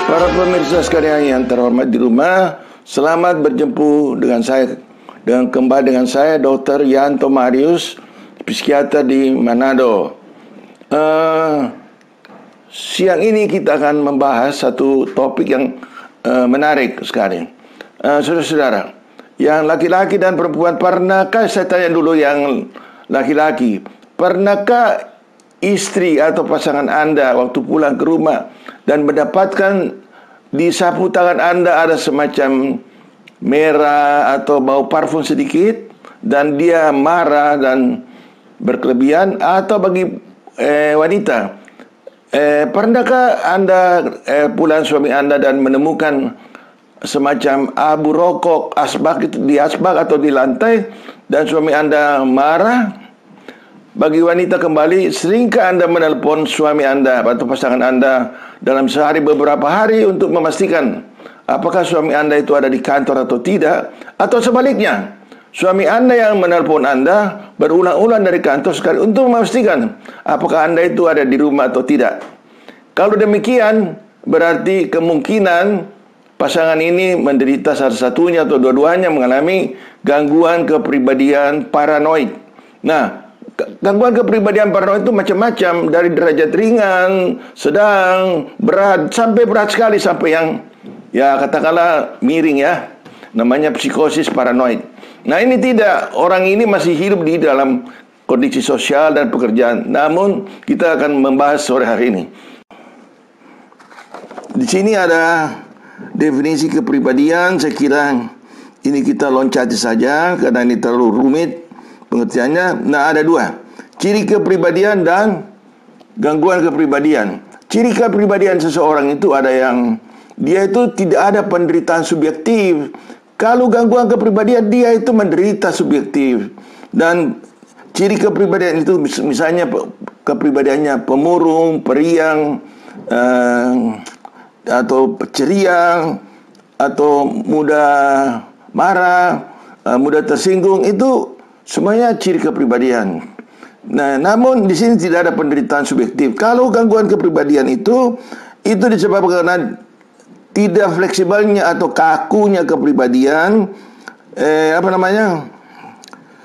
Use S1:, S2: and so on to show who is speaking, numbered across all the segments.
S1: Para pemirsa sekalian yang terhormat di rumah, selamat berjumpa kembali dengan saya Dr. Yanto Marius, psikiater di Manado. Siang ini kita akan membahas satu topik yang menarik sekali. Saudara-saudara, yang laki-laki dan perempuan, pernahkah, saya tanya dulu yang laki-laki, pernahkah istri atau pasangan Anda waktu pulang ke rumah dan mendapatkan di sapu tangan Anda ada semacam merah atau bau parfum sedikit, dan dia marah dan berkelebihan? Atau bagi wanita, pernahkah Anda pulang suami Anda dan menemukan semacam abu rokok di asbak atau di lantai, dan suami Anda marah? Bagi wanita kembali, seringkah Anda menelpon suami Anda atau pasangan Anda dalam sehari beberapa hari untuk memastikan apakah suami Anda itu ada di kantor atau tidak? Atau sebaliknya, suami Anda yang menelpon Anda berulang-ulang dari kantor sekali untuk memastikan apakah Anda itu ada di rumah atau tidak? Kalau demikian, berarti kemungkinan pasangan ini menderita salah satunya atau dua-duanya mengalami gangguan kepribadian paranoid. Nah, gangguan kepribadian paranoid itu macam-macam, dari derajat ringan, sedang, berat, sampai berat sekali, sampai yang ya katakanlah miring ya. Namanya psikosis paranoid. Nah, ini tidak, orang ini masih hidup di dalam kondisi sosial dan pekerjaan. Namun kita akan membahas sore hari ini. Di sini ada definisi kepribadian. Saya kira ini kita loncati saja karena ini terlalu rumit pengertiannya. Nah, ada dua: ciri kepribadian dan gangguan kepribadian. Ciri kepribadian seseorang itu ada yang dia itu tidak ada penderitaan subjektif. Kalau gangguan kepribadian, dia itu menderita subjektif. Dan ciri kepribadian itu misalnya kepribadiannya pemurung, periang, atau ceria, atau mudah marah, mudah tersinggung, itu semuanya ciri kepribadian. Nah, namun di sini tidak ada penderitaan subjektif. Kalau gangguan kepribadian itu disebabkan karena tidak fleksibelnya atau kakunya kepribadian,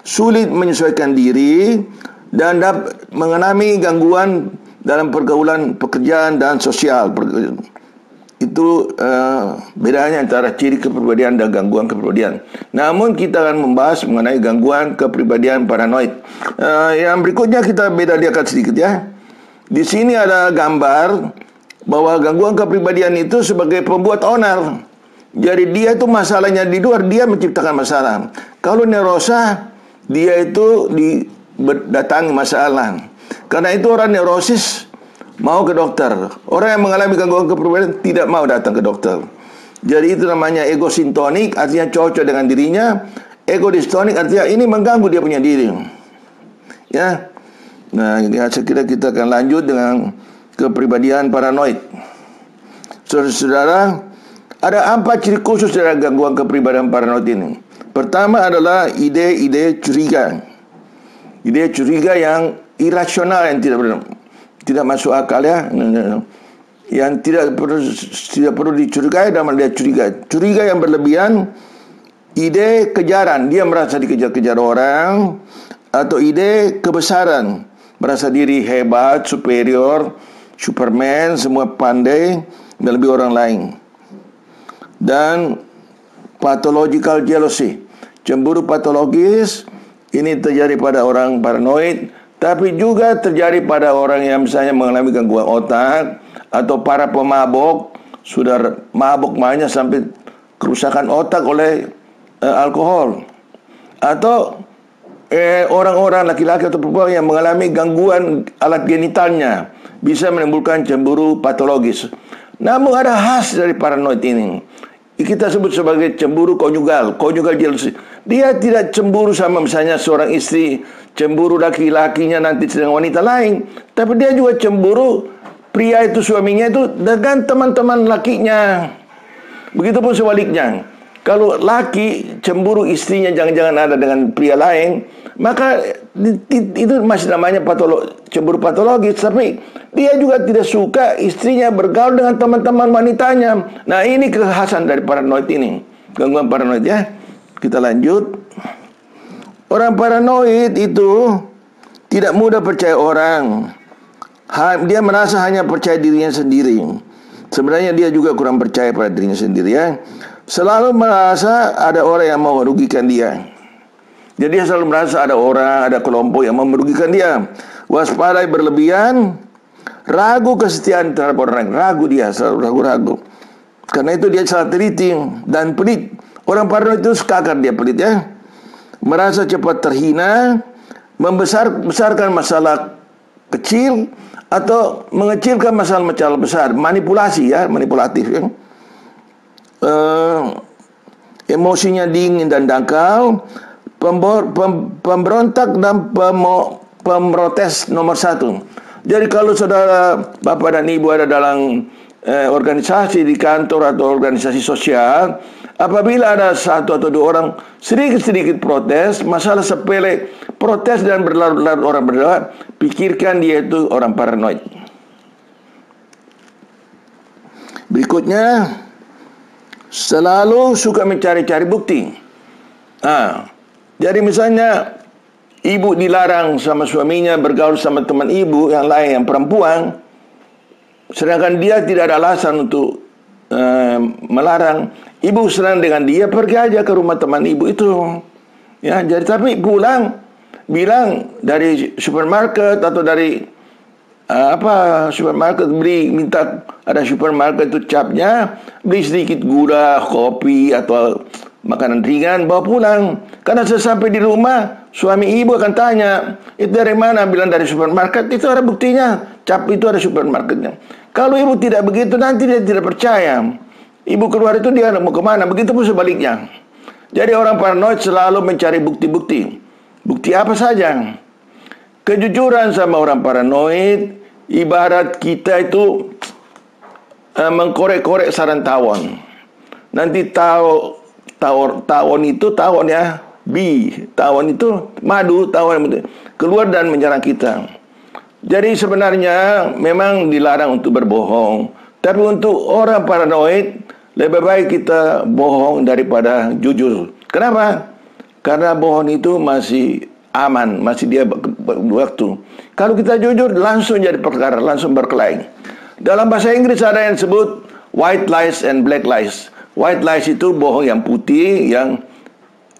S1: sulit menyesuaikan diri dan dapat mengalami gangguan dalam pergaulan pekerjaan dan sosial. Itu bedanya antara ciri kepribadian dan gangguan kepribadian. Namun kita akan membahas mengenai gangguan kepribadian paranoid. Yang berikutnya kita bedakan sedikit ya. Di sini ada gambar bahwa gangguan kepribadian itu sebagai pembuat onar. Jadi dia itu masalahnya di luar, dia menciptakan masalah. Kalau neurosa, dia itu datangi masalah. Karena itu orang neurosis mau ke dokter. Orang yang mengalami gangguan kepribadian tidak mau datang ke dokter. Jadi itu namanya ego sintonik, artinya cocok dengan dirinya. Ego distonik artinya ini mengganggu dia punya diri. Ya. Nah, ini saya kira kita akan lanjut dengan kepribadian paranoid. Saudara-saudara, ada 4 ciri khusus dari gangguan kepribadian paranoid ini. Pertama adalah ide-ide curiga. Ide curiga yang irasional, yang tidak masuk akal ya, yang tidak perlu dicurigai dan dia curiga. Curiga yang berlebihan, ide kejaran, dia merasa dikejar-kejar orang, atau ide kebesaran, merasa diri hebat, superior, Superman, semua pandai melebihi orang lain. Dan pathological jealousy, cemburu patologis, ini terjadi pada orang paranoid. Tapi juga terjadi pada orang yang misalnya mengalami gangguan otak, atau para pemabok, sudah mabuk banyak sampai kerusakan otak oleh alkohol. Atau orang-orang laki-laki atau perempuan yang mengalami gangguan alat genitalnya, bisa menimbulkan cemburu patologis. Namun ada khas dari paranoid ini, kita sebut sebagai cemburu konjugal jealousy. Dia tidak cemburu sama misalnya seorang istri, cemburu laki-lakinya nanti dengan wanita lain, tapi dia juga cemburu pria itu, suaminya itu, dengan teman-teman lakinya. Begitupun sebaliknya. Kalau laki cemburu istrinya jangan-jangan ada dengan pria lain, maka Itu masih namanya cemburu patologis. Tapi dia juga tidak suka istrinya bergaul dengan teman-teman wanitanya. Nah, ini kekhasan dari paranoid ini, gangguan paranoid ya. Kita lanjut. Orang paranoid itu tidak mudah percaya orang. Dia merasa hanya percaya dirinya sendiri. Sebenarnya dia juga kurang percaya pada dirinya sendiri ya. Selalu merasa ada orang yang mau merugikan dia. Jadi dia selalu merasa ada orang, ada kelompok yang mau merugikan dia. Waspada berlebihan, ragu kesetiaan terhadap orang lain. Ragu dia, selalu ragu-ragu. Karena itu dia salah teliti dan pelit. Orang paranoid itu sekakar dia pelit ya. Merasa cepat terhina, membesarkan masalah kecil atau mengecilkan masalah-masalah besar. Manipulasi ya, manipulatif ya. Emosinya dingin dan dangkal. Pemberontak dan pemprotes nomor 1. Jadi kalau saudara, bapak dan ibu ada dalam organisasi di kantor atau organisasi sosial, apabila ada satu atau dua orang sedikit-sedikit protes, masalah sepele, protes dan berlarut-larut orang berdua, pikirkan dia itu orang paranoid. Berikutnya, selalu suka mencari-cari bukti. Jadi misalnya ibu dilarang sama suaminya bergaul sama teman ibu yang lain yang perempuan, sedangkan dia tidak ada alasan untuk melarang. Ibu senang dengan dia, pergi aja ke rumah teman ibu itu. Ya, jadi tapi pulang bilang dari supermarket atau dari supermarket minta ada supermarket itu capnya, beli sedikit gula, kopi atau makanan ringan, bawa pulang. Karena sesampai di rumah, suami ibu akan tanya, itu dari mana? Bilang dari supermarket. Itu ada buktinya, cap itu ada supermarketnya. Kalau ibu tidak begitu, nanti dia tidak percaya. Ibu keluar itu dia mau kemana? Begitu pun sebaliknya. Jadi orang paranoid selalu mencari bukti-bukti. Bukti apa saja? Kejujuran sama orang paranoid ibarat kita itu mengkorek-korek sarang tawon. Nanti tawon itu tawon ya, tawon itu madu, tawon itu keluar dan menyerang kita. Jadi sebenarnya memang dilarang untuk berbohong, tapi untuk orang paranoid lebih baik kita bohong daripada jujur. Kenapa? Karena bohong itu masih aman, masih dia waktu. Kalau kita jujur langsung jadi perkara, langsung berkelahi. Dalam bahasa Inggris ada yang disebut white lies and black lies. White lies itu bohong yang putih, yang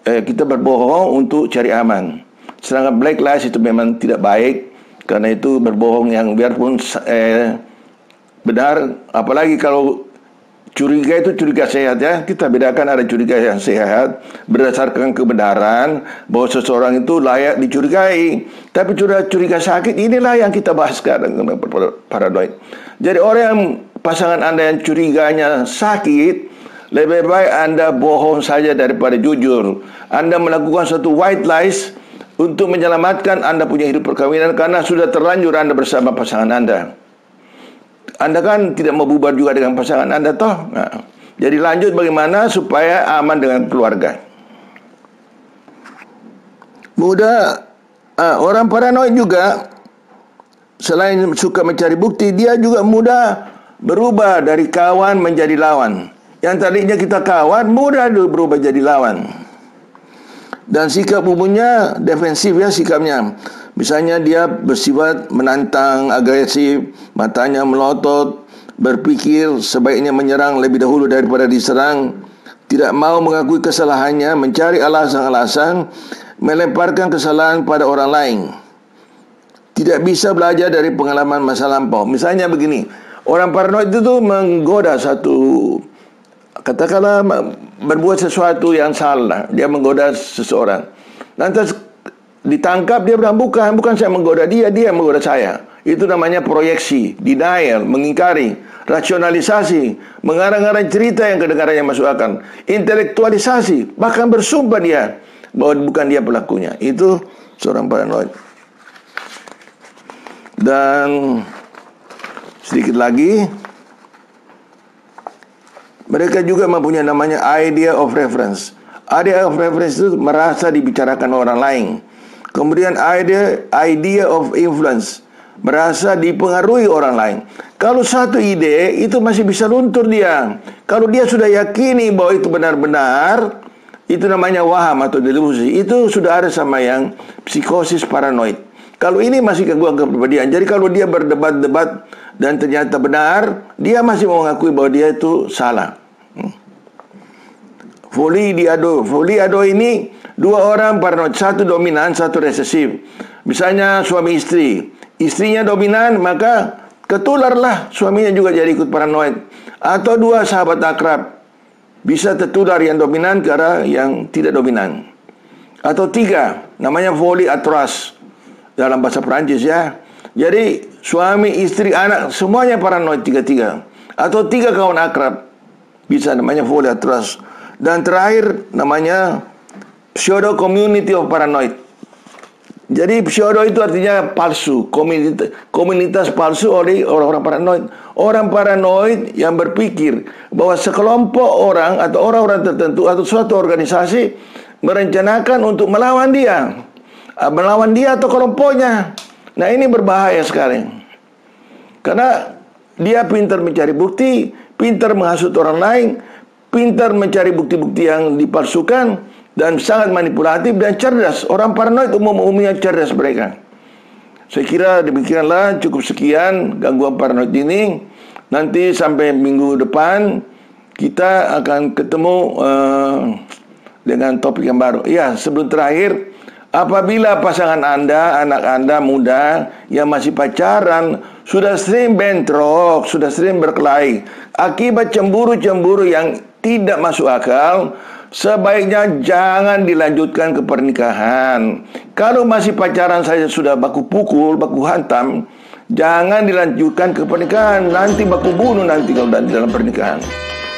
S1: kita berbohong untuk cari aman. Sedangkan black lies itu memang tidak baik, karena itu berbohong yang biarpun benar. Apalagi kalau curiga itu curiga sehat ya. Kita bedakan ada curiga yang sehat berdasarkan kebenaran bahwa seseorang itu layak dicurigai. Tapi curiga sakit, inilah yang kita bahas sekarang, paranoid. Jadi orang yang pasangan Anda yang curiganya sakit, lebih baik Anda bohong saja daripada jujur. Anda melakukan satu white lies untuk menyelamatkan Anda punya hidup perkawinan, karena sudah terlanjur Anda bersama pasangan Anda. Anda kan tidak mau bubar juga dengan pasangan Anda toh. Nah, jadi lanjut bagaimana supaya aman dengan keluarga. Orang paranoid juga selain suka mencari bukti, dia juga mudah berubah dari kawan menjadi lawan. Yang tadinya kita kawan, mudah berubah jadi lawan. Dan sikap umumnya defensif ya sikapnya. Misalnya dia bersifat menantang, agresif, matanya melotot, berpikir sebaiknya menyerang lebih dahulu daripada diserang, tidak mau mengakui kesalahannya, mencari alasan-alasan, melemparkan kesalahan pada orang lain. Tidak bisa belajar dari pengalaman masa lampau. Misalnya begini, orang paranoid itu menggoda katakanlah berbuat sesuatu yang salah, dia menggoda seseorang. Lantas ditangkap, dia bilang bukan saya menggoda dia menggoda saya. Itu namanya proyeksi, denial, mengingkari, rasionalisasi, mengarang-arang cerita yang kedengarannya masuk akal, intelektualisasi, bahkan bersumpah dia bahwa bukan dia pelakunya. Itu seorang paranoid. Dan sedikit lagi, mereka juga mempunyai namanya idea of reference. Idea of reference itu merasa dibicarakan orang lain. Kemudian idea of influence, merasa dipengaruhi orang lain. Kalau satu ide itu masih bisa luntur dia. Kalau dia sudah yakini bahwa itu benar-benar, itu namanya waham atau delusi. Itu sudah ada sama yang psikosis paranoid. Kalau ini masih gangguan kepribadian. Jadi kalau dia berdebat-debat dan ternyata benar, dia masih mau mengakui bahwa dia itu salah. Folie ado ini dua orang paranoid, satu dominan, satu resesif. Misalnya suami istri, istrinya dominan, maka ketularlah suaminya juga jadi ikut paranoid. Atau dua sahabat akrab, bisa tertular yang dominan ke arah yang tidak dominan. Atau tiga, namanya folie à trois dalam bahasa Perancis ya. Jadi suami, istri, anak semuanya paranoid tiga-tiga. Atau tiga kawan akrab, bisa namanya folie à trois. Dan terakhir namanya pseudo community of paranoid. Jadi pseudo itu artinya palsu, komunitas palsu oleh orang-orang paranoid. Orang paranoid yang berpikir bahwa sekelompok orang atau orang-orang tertentu atau suatu organisasi merencanakan untuk melawan dia atau kelompoknya. Nah, ini berbahaya sekali. Karena dia pintar mencari bukti, pintar menghasut orang lain, pintar mencari bukti-bukti yang dipalsukan, dan sangat manipulatif dan cerdas. Orang paranoid umumnya cerdas mereka. Saya kira demikianlah, cukup sekian gangguan paranoid ini. Nanti sampai minggu depan kita akan ketemu dengan topik yang baru. Ya, sebelum terakhir, apabila pasangan Anda, anak Anda muda yang masih pacaran, sudah sering bentrok, sudah sering berkelahi akibat cemburu-cemburu yang tidak masuk akal, sebaiknya jangan dilanjutkan ke pernikahan. Kalau masih pacaran saja sudah baku pukul, baku hantam, jangan dilanjutkan ke pernikahan. Nanti baku bunuh nanti kalau dalam pernikahan.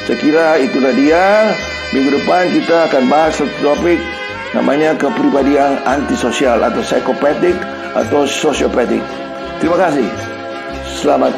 S1: Saya kira itulah dia. Minggu depan kita akan bahas satu topik, namanya kepribadian antisosial atau psikopatik atau sosiopatik. Terima kasih. Selamat.